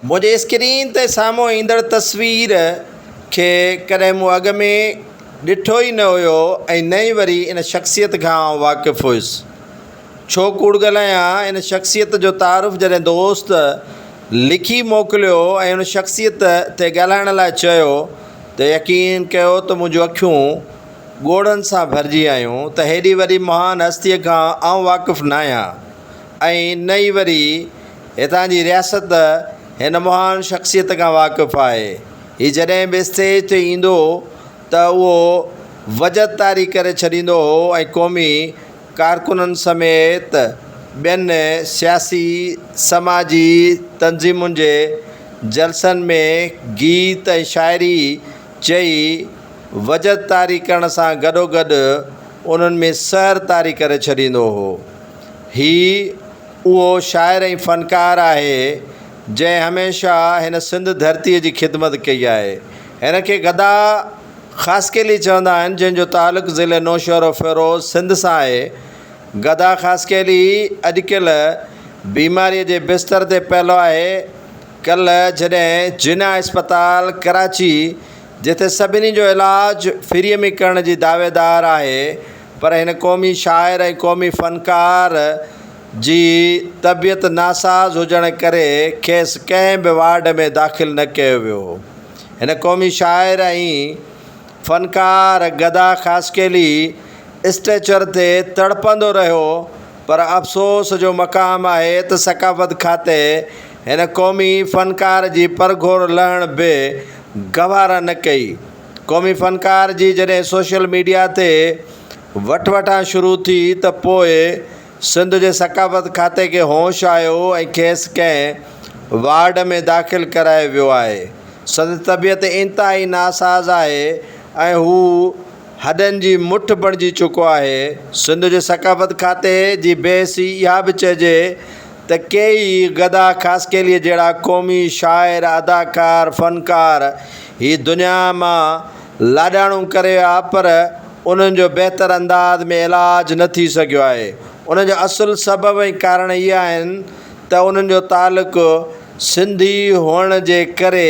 मुझे स्क्रीन ते साम्हूं ईंदड़ तस्वीर खे कॾहिं मूं अॻ में ॾिठो ई न हुयो ऐं न ई वरी इन शख़्सियत खां वाक़ुफ़ु हुयुसि। छो कूड़ ॻाल्हायां, इन शख़्सियत जो तारुफ़ जॾहिं दोस्त लिखी मोकिलियो ऐं उन शख़्सियत ते ॻाल्हाइण लाइ चयो त यकीन कयो त मुंहिंजूं अखियूं ॻोड़नि सां भरिजी आयूं त हेॾी वॾी महान हस्तीअ खां आउं वाक़ुफ़ु न आहियां ऐं न ई वरी हितां जी रियासत हिन महान शख़्सियत खां वाक़ुफ़ु आहे। हीउ जॾहिं बि स्टेज ते ईंदो त उहो वजद तारी करे छॾींदो हो ऐं क़ौमी कारकुननि समेत ॿियनि सियासी समाजी तंज़ीमुनि जे जलसनि में गीत ऐं शाइरी चई वजद तारी करण सां गॾोगॾु उन्हनि में सहर तारी करे छॾींदो हो। हीउ उहो शाइर ऐं फ़नकार आहे जंहिं हमेशह हिन सिंध धरतीअ जी ख़िदमत कई आहे। हिन खे गदा ख़ासकेली चवंदा आहिनि, जंहिंजो तालुक़ु ज़िले नौशहर और फ़िरोज़ सिंध सां आहे। गदा ख़ासकेली अॼुकल्ह बीमारीअ जे बिस्तर ते पियल आहे। कल्ह जॾहिं जिना अस्पताल कराची, जिथे सभिनी जो इलाजु फ्रीअ में करण जी दावेदार आहे, पर हिन क़ौमी शाइर ऐं क़ौमी फ़नकार जी तबियत नासाज़ हुजण करे खेसि कंहिं बि वार्ड में दाख़िल न कयो वियो। हिन क़ौमी शाइर ऐं फ़नकार गदा ख़ासकेली स्ट्रेचर ते तड़पंदो रहियो, पर अफ़सोस जो मक़ाम आहे त सक़ाफ़त खाते हिन क़ौमी फ़नकार जी परघोर लहण बि गवारा न कई। क़ौमी फ़नकार जी जॾहिं सोशल मीडिया ते वठि शुरू थी त पोइ सिंध जे सक़ाफ़त खाते खे होश आयो ऐं खेसि कंहिं वार्ड में दाख़िल करायो वियो आहे। संदसि तबियत इंतिहाई नासाज़ आहे ऐं हू हॾनि जी मुठ बणिजी चुको आहे। सिंध जे सक़ाफ़त खाते जी बेहसी इहा बि चइजे त केई गदा ख़ासकेलीअ जहिड़ा क़ौमी शाइर, अदाकार, फ़नकार ही दुनिया मां लाॾाणो करे विया, पर उन्हनि जो बहितर अंदाज़ में इलाजु न थी सघियो आहे। उन जो असुलु सबबु ऐं कारण इहे आहिनि त उन्हनि जो तालुक़ु सिंधी हुअण जे करे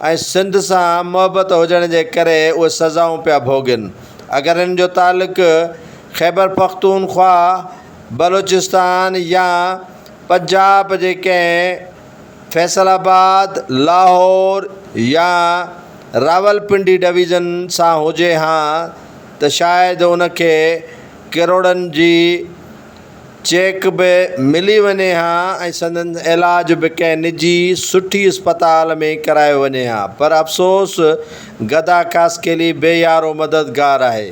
ऐं सिंध सां मुहबत हुजण जे करे उहे सज़ाऊं पिया भोगनि। अगरि हिन जो तालुक़ु ख़ैबर पख़्तूनख्वा, बलोचिस्तान या पंजाब जे कंहिं फैसलाबाद, लाहौर या रावलपिंडी डिवीज़न सां हुजे हा त शायदि उनखे किरोड़नि जी चेक बि मिली वञे हा ऐं संदनि इलाजु बि कंहिं निजी सुठी अस्पताल में करायो वञे हा। पर अफ़सोस गदा ख़ासकेली बेयारो मददगार आहे।